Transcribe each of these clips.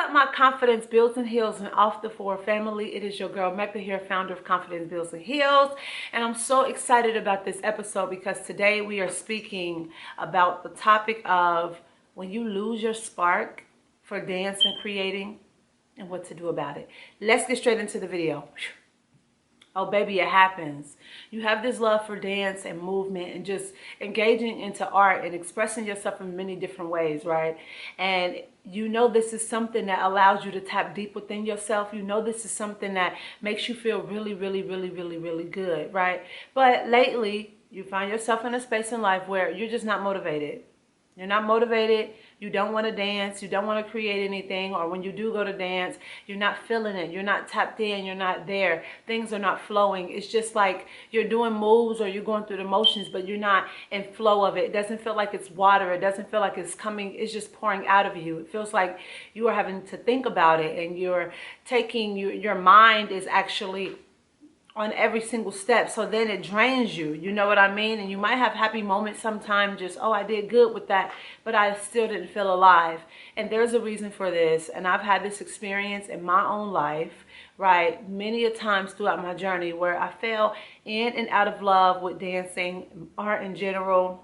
up, my confidence builds and heals and off the floor family? It is your girl Mecca here, founder of Confidence Builds and Heals, and I'm so excited about this episode because today we are speaking about the topic of when you lose your spark for dance and creating and what to do about it. Let's get straight into the video. Oh baby, it happens. You have this love for dance and movement and just engaging into art and expressing yourself in many different ways, right? And you know this is something that allows you to tap deep within yourself. You know this is something that makes you feel really, really, really, really, really good, right? But lately, you find yourself in a space in life where you're just not motivated. You're not motivated. You don't want to dance. You don't want to create anything. Or when you do go to dance, you're not feeling it. You're not tapped in. You're not there. Things are not flowing. It's just like you're doing moves or you're going through the motions, but you're not in flow of it. It doesn't feel like it's water. It doesn't feel like it's coming. It's just pouring out of you. It feels like you are having to think about it, and you're taking your mind is actually on every single step, so then it drains you, you know what I mean? And you might have happy moments sometimes, just, oh, I did good with that, but I still didn't feel alive. And there's a reason for this, and I've had this experience in my own life, right, many a times throughout my journey where I fell in and out of love with dancing, art in general,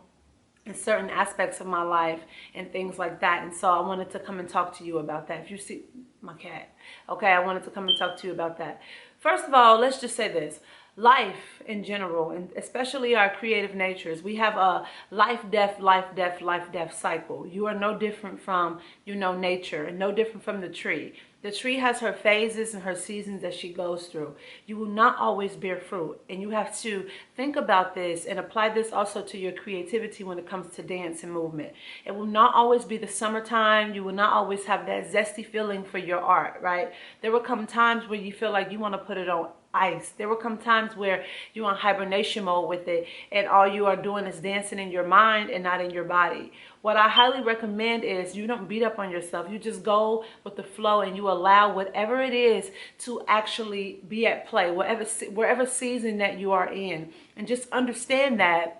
in certain aspects of my life and things like that. And so I wanted to come and talk to you about that. If you see my cat, okay, I wanted to come and talk to you about that. First of all, let's just say this. Life in general, and especially our creative natures, we have a life, death, life, death, life, death cycle. You are no different from, nature, and no different from the tree. The tree has her phases and her seasons that she goes through. You will not always bear fruit, and you have to think about this and apply this also to your creativity when it comes to dance and movement. It will not always be the summertime. You will not always have that zesty feeling for your art, right? There will come times where you feel like you want to put it on ice. There will come times where you're on hibernation mode with it, and all you are doing is dancing in your mind and not in your body. What I highly recommend is you don't beat up on yourself. You just go with the flow and you allow whatever it is to actually be at play, wherever season that you are in. And just understand that,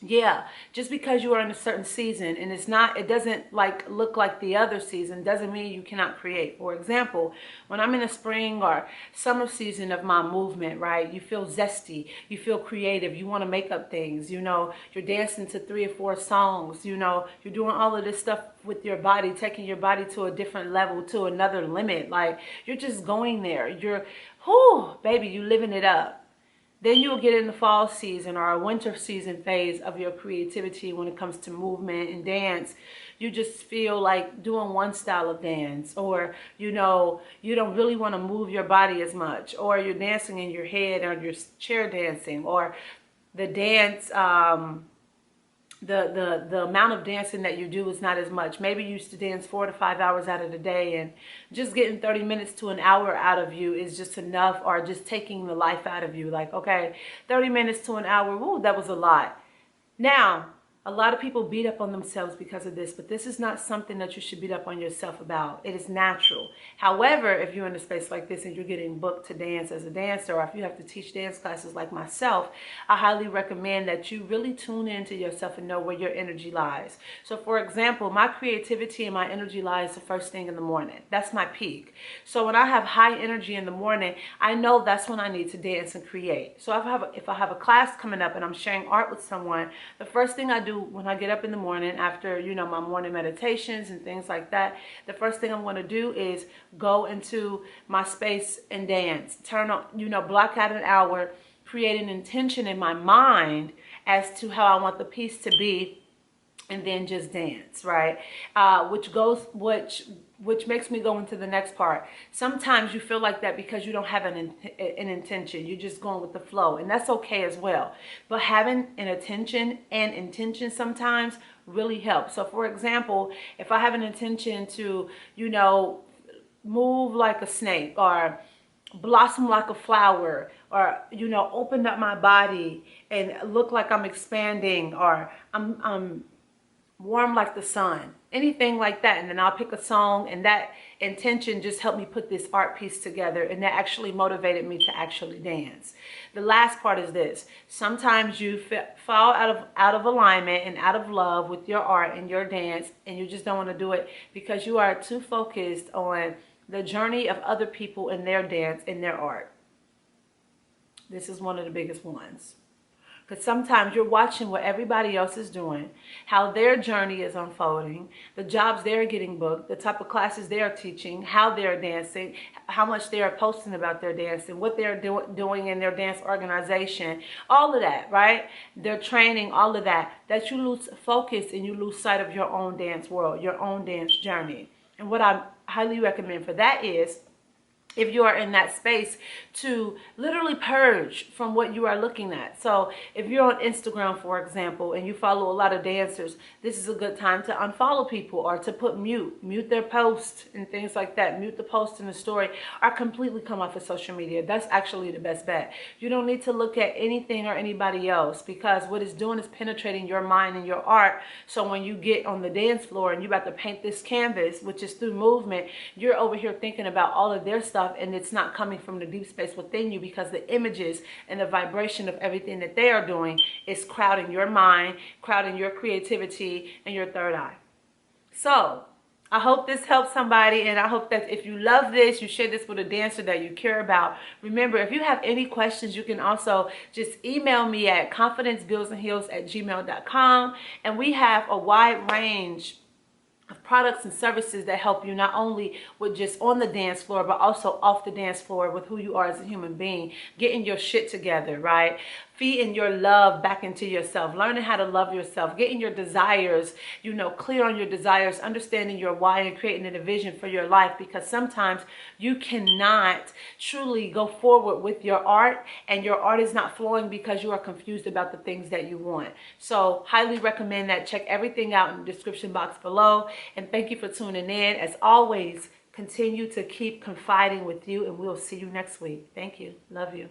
yeah, just because you are in a certain season and it doesn't look like the other season doesn't mean you cannot create. For example, when I'm in the spring or summer season of my movement, right, you feel zesty, you feel creative, you want to make up things, you're dancing to 3 or 4 songs, you're doing all of this stuff with your body, taking your body to a different level, to another limit. Like, you're just going there. You're, baby, you living it up. Then you'll get in the fall season or a winter season phase of your creativity when it comes to movement and dance. You just feel like doing one style of dance, or, you don't really want to move your body as much, or you're dancing in your head, or you're chair dancing, or the dance, the amount of dancing that you do is not as much. Maybe you used to dance 4 to 5 hours out of the day, and just getting 30 minutes to an hour out of you is just enough, or just taking the life out of you. Like, okay, 30 minutes to an hour, woo, that was a lot. Now, a lot of people beat up on themselves because of this, but this is not something that you should beat up on yourself about. It is natural. However, if you're in a space like this and you're getting booked to dance as a dancer, or if you have to teach dance classes like myself, I highly recommend that you really tune into yourself and know where your energy lies. So for example, my creativity and my energy lies the first thing in the morning. That's my peak. So when I have high energy in the morning, I know that's when I need to dance and create. So if I have a class coming up and I'm sharing art with someone, the first thing I do when I get up in the morning after, my morning meditations and things like that, the first thing I'm going to do is go into my space and dance. Turn on, block out an hour, create an intention in my mind as to how I want the piece to be, and then just dance, right? Which makes me go into the next part. Sometimes you feel like that because you don't have an intention. You're just going with the flow, and that's okay as well. But having an intention sometimes really helps. So for example, if I have an intention to, move like a snake, or blossom like a flower, or, open up my body and look like I'm expanding, or I'm warm like the sun, anything like that. And then I'll pick a song, and that intention just helped me put this art piece together, and that actually motivated me to actually dance. The last part is this: sometimes you fall out of alignment and out of love with your art and your dance, and you just don't want to do it because you are too focused on the journey of other people and their dance and their art. This is one of the biggest ones. Because sometimes you're watching what everybody else is doing, how their journey is unfolding, the jobs they're getting booked, the type of classes they're teaching, how they're dancing, how much they're posting about their dancing, what they're doing in their dance organization, all of that, right? Their training, all of that, that you lose focus and you lose sight of your own dance world, your own dance journey. And what I highly recommend for that is, if you are in that space, to literally purge from what you are looking at. So if you're on Instagram, for example, and you follow a lot of dancers, this is a good time to unfollow people or to put mute their posts and things like that. Mute the post in the story, or completely come off of social media. That's actually the best bet. You don't need to look at anything or anybody else, because what it's doing is penetrating your mind and your art. So when you get on the dance floor and you're about to paint this canvas, which is through movement, you're over here thinking about all of their stuff, and it's not coming from the deep space within you, because the images and the vibration of everything that they are doing is crowding your mind, crowding your creativity and your third eye. So I hope this helps somebody, and I hope that if you love this, you share this with a dancer that you care about. Remember, if you have any questions, you can also just email me at confidencebuildsandheals@gmail.com, and we have a wide range of products and services that help you not only with just on the dance floor, but also off the dance floor with who you are as a human being, getting your shit together, right? Feeding your love back into yourself, learning how to love yourself, getting your desires, clear on your desires, understanding your why, and creating a vision for your life, because sometimes you cannot truly go forward with your art, and your art is not flowing because you are confused about the things that you want. So highly recommend that. Check everything out in the description box below. And thank you for tuning in. As always, continue to keep confiding with you, and we'll see you next week. Thank you. Love you.